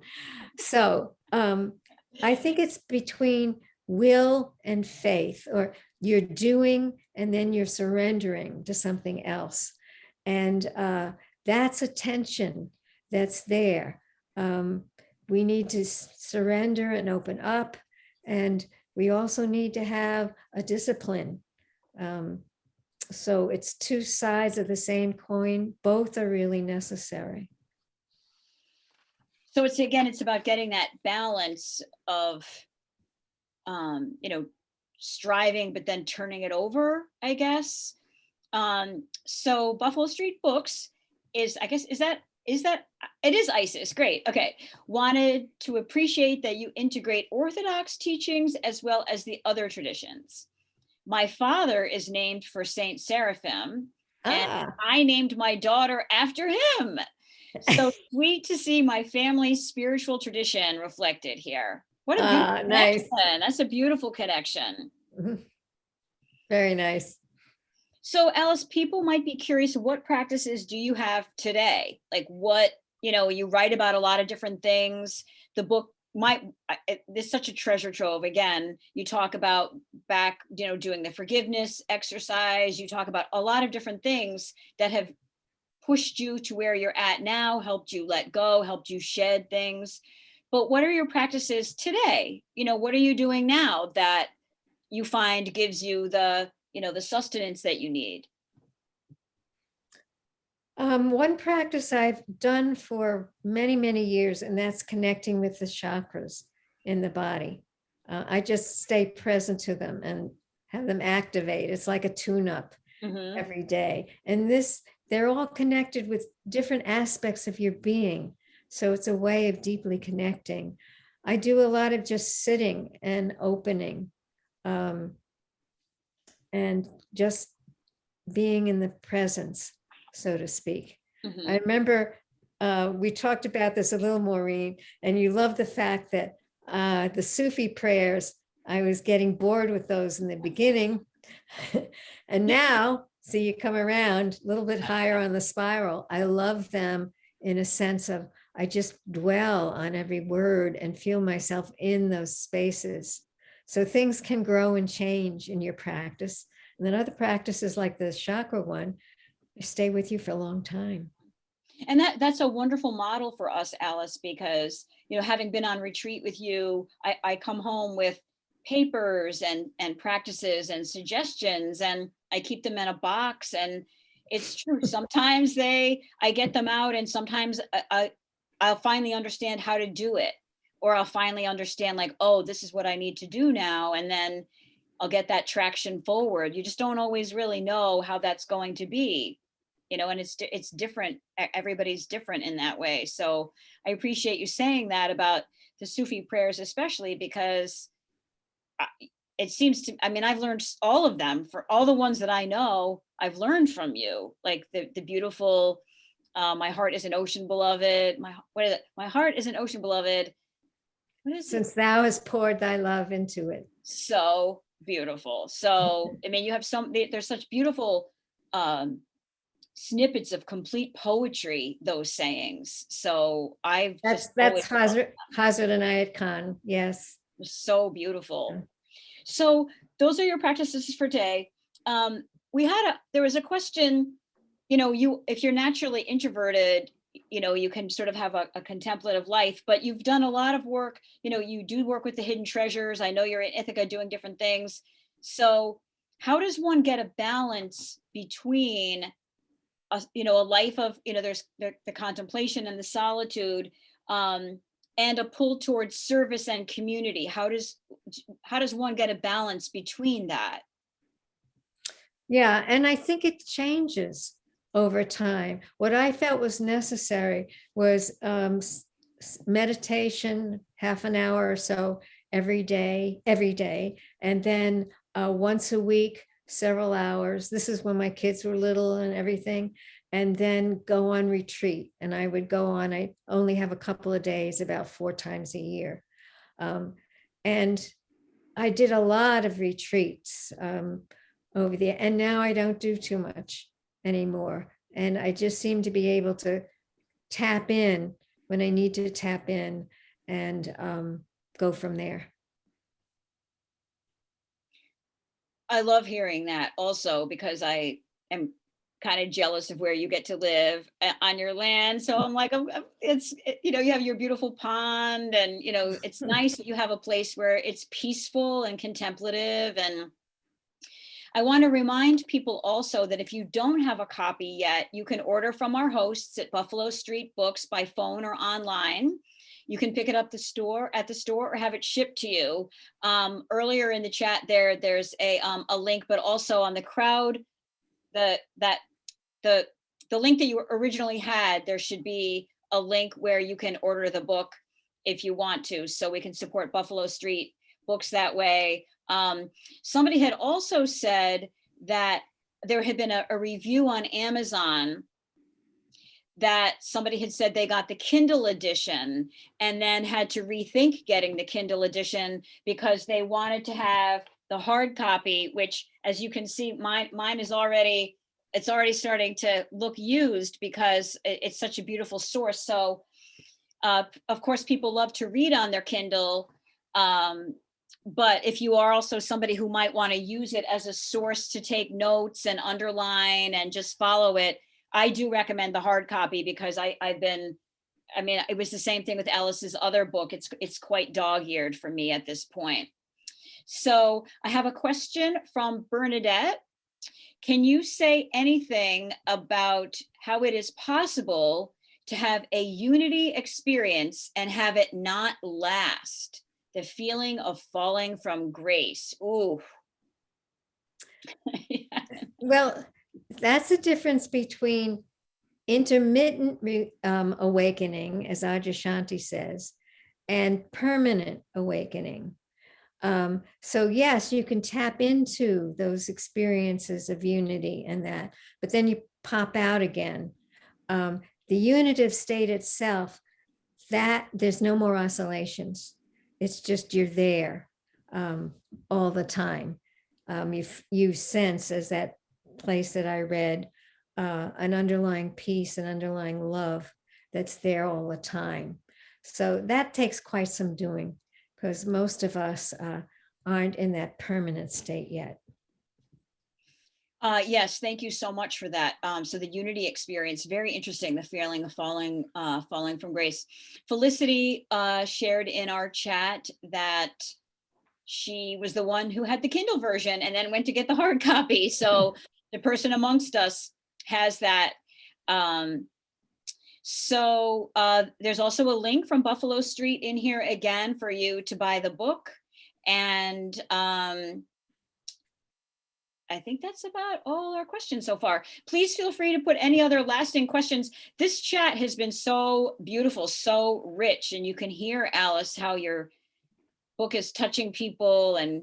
Speaker 3: So I think it's between will and faith, or you're doing and then you're surrendering to something else. And that's a tension that's there. We need to surrender and open up. And we also need to have a discipline. So it's two sides of the same coin. Both are really necessary.
Speaker 2: So it's about getting that balance of, striving, but then turning it over, I guess. So Buffalo Street Books is it is Isis. Great. Okay. Wanted to appreciate that you integrate Orthodox teachings as well as the other traditions. My father is named for Saint Seraphim, and I named my daughter after him. So sweet to see my family's spiritual tradition reflected here. What a beautiful
Speaker 3: nice.
Speaker 2: connection. That's a beautiful connection.
Speaker 3: Very nice.
Speaker 2: So Alice, people might be curious, what practices do you have today? Like what, you write about a lot of different things. The book there's such a treasure trove. Again, you talk about back, doing the forgiveness exercise. You talk about a lot of different things that have pushed you to where you're at now, helped you let go, helped you shed things. But what are your practices today? What are you doing now that you find gives you the sustenance that you need?
Speaker 3: One practice I've done for many, many years, and that's connecting with the chakras in the body. I just stay present to them and have them activate. It's like a tune-up every day. And they're all connected with different aspects of your being. So it's a way of deeply connecting. I do a lot of just sitting and opening, and just being in the presence, so to speak. I remember we talked about this a little, Maureen, and you love the fact that the Sufi prayers I was getting bored with those in the beginning. And now, see, you come around a little bit higher on the spiral. I love them in a sense of I just dwell on every word and feel myself in those spaces. So things can grow and change in your practice. And then other practices like the chakra one, stay with you for a long time.
Speaker 2: And that's a wonderful model for us, Alice, because, you know, having been on retreat with you, I come home with papers and practices and suggestions, and I keep them in a box. And it's true. Sometimes I get them out, and sometimes I'll finally understand how to do it, or I'll finally understand like, oh, this is what I need to do now. And then I'll get that traction forward. You just don't always really know how that's going to be, you know, and it's different. Everybody's different in that way. So I appreciate you saying that about the Sufi prayers, especially because it seems to, I mean, I've learned all of them. For all the ones that I know, I've learned from you, like the beautiful, my heart is an ocean, beloved. What is it? My heart is an ocean, beloved. What is it?
Speaker 3: Since thou hast poured thy love into it.
Speaker 2: So beautiful. So, I mean, you have there's such beautiful snippets of complete poetry, those sayings. So
Speaker 3: that's Hazrat Inayat Khan. Yes.
Speaker 2: So beautiful. So those are your practices for today. There was a question, you know, if you're naturally introverted, you know, you can sort of have a contemplative life, but you've done a lot of work, you know, you do work with the hidden treasures. I know you're in Ithaca doing different things. So how does one get a balance between a life of, you know, there's the contemplation and the solitude, and a pull towards service and community? How does one get a balance between that?
Speaker 3: Yeah, and I think it changes over time. What I felt was necessary was meditation, half an hour or so every day, and then once a week, several hours. This is when my kids were little and everything. And then go on retreat. And I would go on, I only have a couple of days, about 4 times a year. And I did a lot of retreats over there. And now I don't do too much anymore. And I just seem to be able to tap in when I need to tap in and go from there.
Speaker 2: I love hearing that also, because I am kind of jealous of where you get to live on your land. So I'm like, you know, you have your beautiful pond, and, you know, it's nice that you have a place where it's peaceful and contemplative. And I want to remind people also that if you don't have a copy yet, you can order from our hosts at Buffalo Street Books by phone or online. You can pick it up at the store or have it shipped to you. Earlier in the chat there's a link, but also on the crowd, the link that you originally had, there should be a link where you can order the book if you want to, so we can support Buffalo Street Books that way. Somebody had also said that there had been a review on Amazon that somebody had said they got the Kindle edition and then had to rethink getting the Kindle edition because they wanted to have the hard copy, which, as you can see, mine is already starting to look used because it's such a beautiful source. So of course, people love to read on their Kindle. But if you are also somebody who might want to use it as a source to take notes and underline and just follow it, I do recommend the hard copy, because it was the same thing with Alice's other book. It's quite dog-eared for me at this point. So I have a question from Bernadette. Can you say anything about how it is possible to have a unity experience and have it not last? The feeling of falling from grace. Ooh. Yeah.
Speaker 3: Well, that's the difference between intermittent awakening, as Adyashanti says, and permanent awakening. So yes, you can tap into those experiences of unity and that, but then you pop out again. The unitive state itself, that there's no more oscillations. It's just you're there. all the time. You sense, as that place that I read, an underlying peace and underlying love that's there all the time. So that takes quite some doing, because most of us aren't in that permanent state yet.
Speaker 2: Yes, thank you so much for that. So the unity experience, very interesting, the feeling of falling from grace. Felicity shared in our chat that she was the one who had the Kindle version and then went to get the hard copy. So the person amongst us has that. So there's also a link from Buffalo Street in here again for you to buy the book. And I think that's about all our questions so far. Please feel free to put any other lasting questions. This chat has been so beautiful, so rich, and you can hear, Alice, how your book is touching people and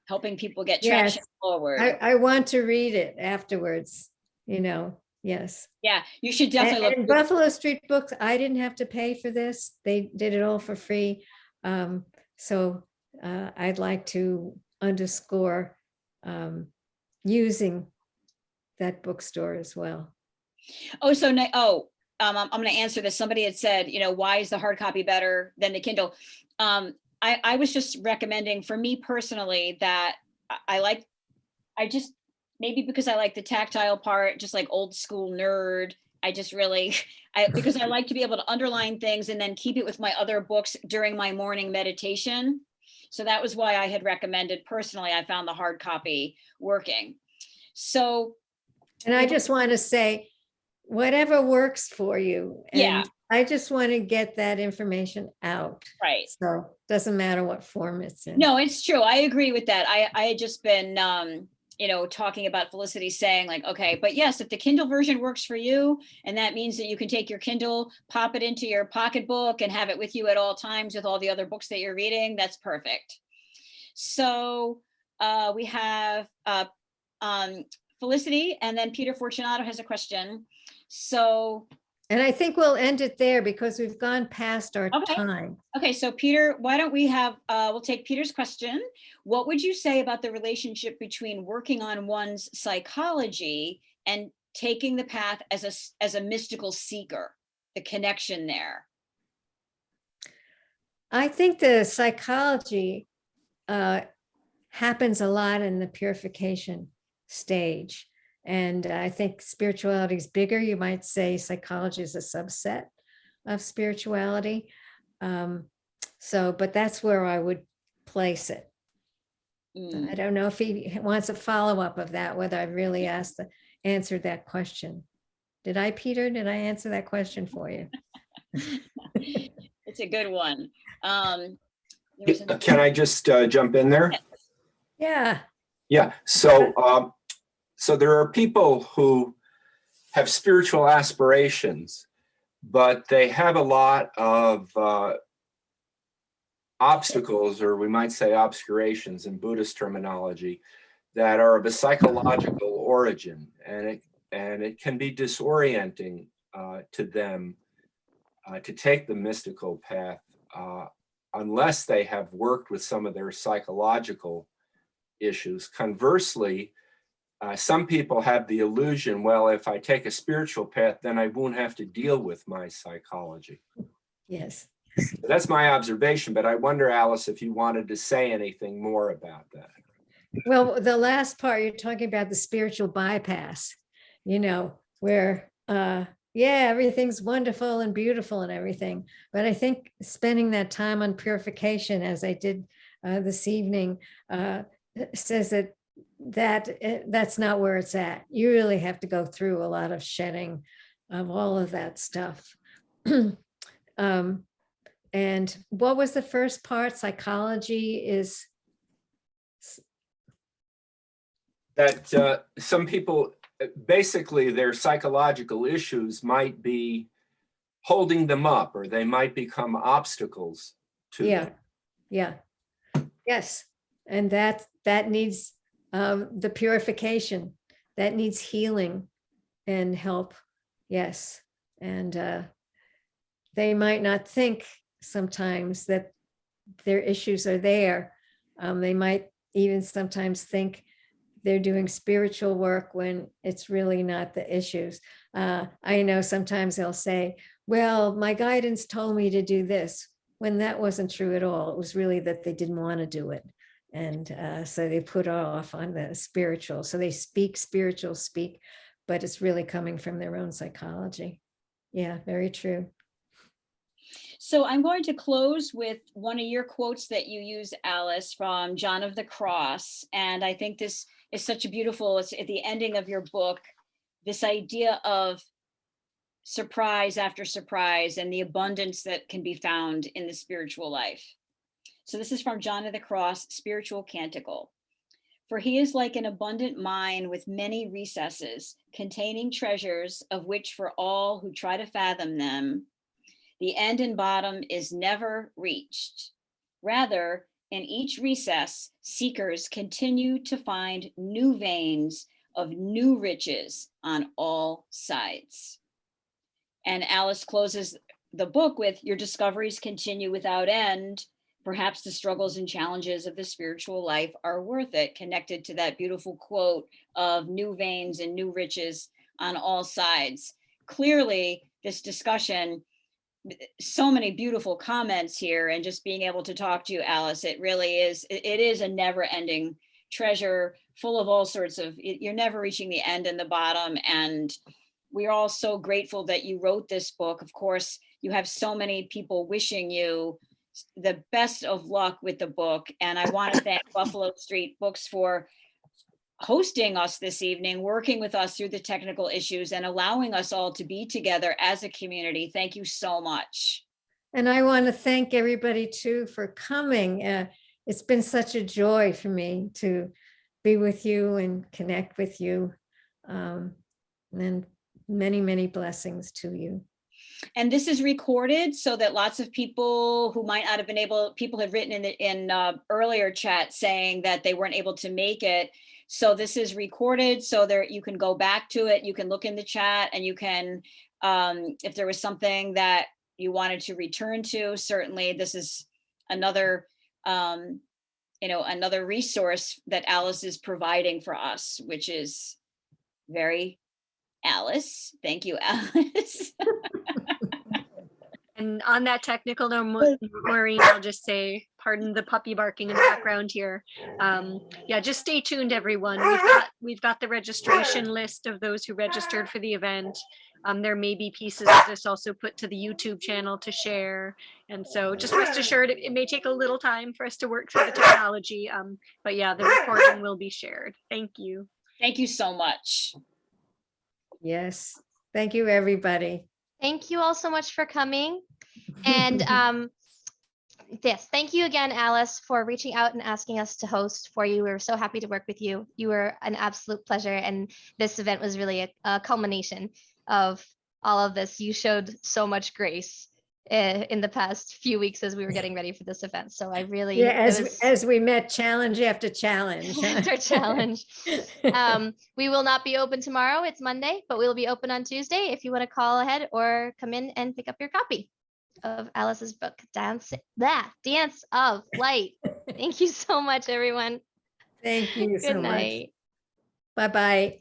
Speaker 2: helping people get traction forward.
Speaker 3: I want to read it afterwards, yes.
Speaker 2: Yeah, you should definitely
Speaker 3: and Buffalo Street Books, I didn't have to pay for this. They did it all for free. So I'd like to underscore using that bookstore as well.
Speaker 2: Oh, so I'm going to answer this. Somebody had said, why is the hard copy better than the Kindle? I was just recommending, for me personally, that maybe because I like the tactile part, just like old school nerd. Because I like to be able to underline things and then keep it with my other books during my morning meditation. So that was why I had recommended personally, I found the hard copy working. So.
Speaker 3: And I just want to say, whatever works for you. And
Speaker 2: yeah.
Speaker 3: I just want to get that information out.
Speaker 2: Right.
Speaker 3: So it doesn't matter what form it's in.
Speaker 2: No, it's true. I agree with that. I had just been, talking about Felicity saying like, okay, but yes, if the Kindle version works for you, and that means that you can take your Kindle, pop it into your pocketbook and have it with you at all times with all the other books that you're reading, that's perfect. So we have Felicity, and then Peter Fortunato has a question. So.
Speaker 3: And I think we'll end it there because we've gone past our time.
Speaker 2: Okay, so Peter, why don't we we'll take Peter's question. What would you say about the relationship between working on one's psychology and taking the path as a mystical seeker, the connection there?
Speaker 3: I think the psychology happens a lot in the purification stage. And I think spirituality is bigger. You might say psychology is a subset of spirituality. But that's where I would place it. I don't know if he wants a follow-up of that, whether I really answered that question. Did I, Peter? Did I answer that question for you?
Speaker 2: It's a good one.
Speaker 4: Can I just jump in there?
Speaker 3: Yeah.
Speaker 4: Yeah. So there are people who have spiritual aspirations, but they have a lot of obstacles, or we might say obscurations in Buddhist terminology, that are of a psychological origin, and it can be disorienting to them to take the mystical path unless they have worked with some of their psychological issues. Conversely, some people have the illusion, well, if I take a spiritual path, then I won't have to deal with my psychology.
Speaker 3: Yes.
Speaker 4: So that's my observation, but I wonder, Alice, if you wanted to say anything more about that.
Speaker 3: Well, the last part, you're talking about the spiritual bypass, where, everything's wonderful and beautiful and everything. But I think spending that time on purification, as I did this evening, says that's not where it's at. You really have to go through a lot of shedding of all of that stuff. And what was the first part? Psychology is
Speaker 4: that some people, basically their psychological issues might be holding them up, or they might become obstacles to them.
Speaker 3: Yeah. Yes. And that needs the purification, that needs healing and help. Yes. And they might not think sometimes that their issues are there They might even sometimes think they're doing spiritual work when it's really not the issues. I know sometimes they'll say, well, my guidance told me to do this, when that wasn't true at all. It was really that they didn't want to do it. And so they put off on the spiritual. So they speak spiritual speak, but it's really coming from their own psychology. Yeah, very true.
Speaker 2: So I'm going to close with one of your quotes that you use, Alice, from John of the Cross. And I think this is such a beautiful, it's at the ending of your book, this idea of surprise after surprise and the abundance that can be found in the spiritual life. So this is from John of the Cross, Spiritual Canticle. For he is like an abundant mine with many recesses, containing treasures of which for all who try to fathom them, the end and bottom is never reached. Rather, in each recess, seekers continue to find new veins of new riches on all sides. And Alice closes the book with, your discoveries continue without end. Perhaps the struggles and challenges of the spiritual life are worth it, connected to that beautiful quote of new veins and new riches on all sides. Clearly, this discussion, so many beautiful comments here, and just being able to talk to you, Alice, it really is, it is a never-ending treasure full of all sorts of, you're never reaching the end and the bottom. And we're all so grateful that you wrote this book. Of course, you have so many people wishing you the best of luck with the book. And I want to thank Buffalo Street Books for hosting us this evening, working with us through the technical issues and allowing us all to be together as a community. Thank you so much.
Speaker 3: And I want to thank everybody too for coming. It's been such a joy for me to be with you and connect with you. And many, many blessings to you.
Speaker 2: And this is recorded so that lots of people who might not have been able, people have written in earlier chat saying that they weren't able to make it. So this is recorded so that you can go back to it. You can look in the chat and you can, if there was something that you wanted to return to, certainly this is another, another resource that Alice is providing for us, which is very Alice. Thank you, Alice.
Speaker 5: And on that technical note, Maureen, I'll just say, pardon the puppy barking in the background here. Yeah, just stay tuned, everyone. We've got the registration list of those who registered for the event. There may be pieces of this also put to the YouTube channel to share. And so just rest assured, it may take a little time for us to work through the technology. But yeah, the recording will be shared. Thank you.
Speaker 2: Thank you so much.
Speaker 3: Yes. Thank you, everybody.
Speaker 1: Thank you all so much for coming. And yes, thank you again, Alice, for reaching out and asking us to host for you. We were so happy to work with you. You were an absolute pleasure. And this event was really a culmination of all of this. You showed so much grace in the past few weeks as we were getting ready for this event. So I really,
Speaker 3: as we met challenge after challenge.
Speaker 1: after challenge. We will not be open tomorrow. It's Monday, but we'll be open on Tuesday if you want to call ahead or come in and pick up your copy of Alice's book, Dance of Light. Thank you so much, everyone.
Speaker 3: Thank you so much.
Speaker 1: Good night.
Speaker 3: Bye-bye.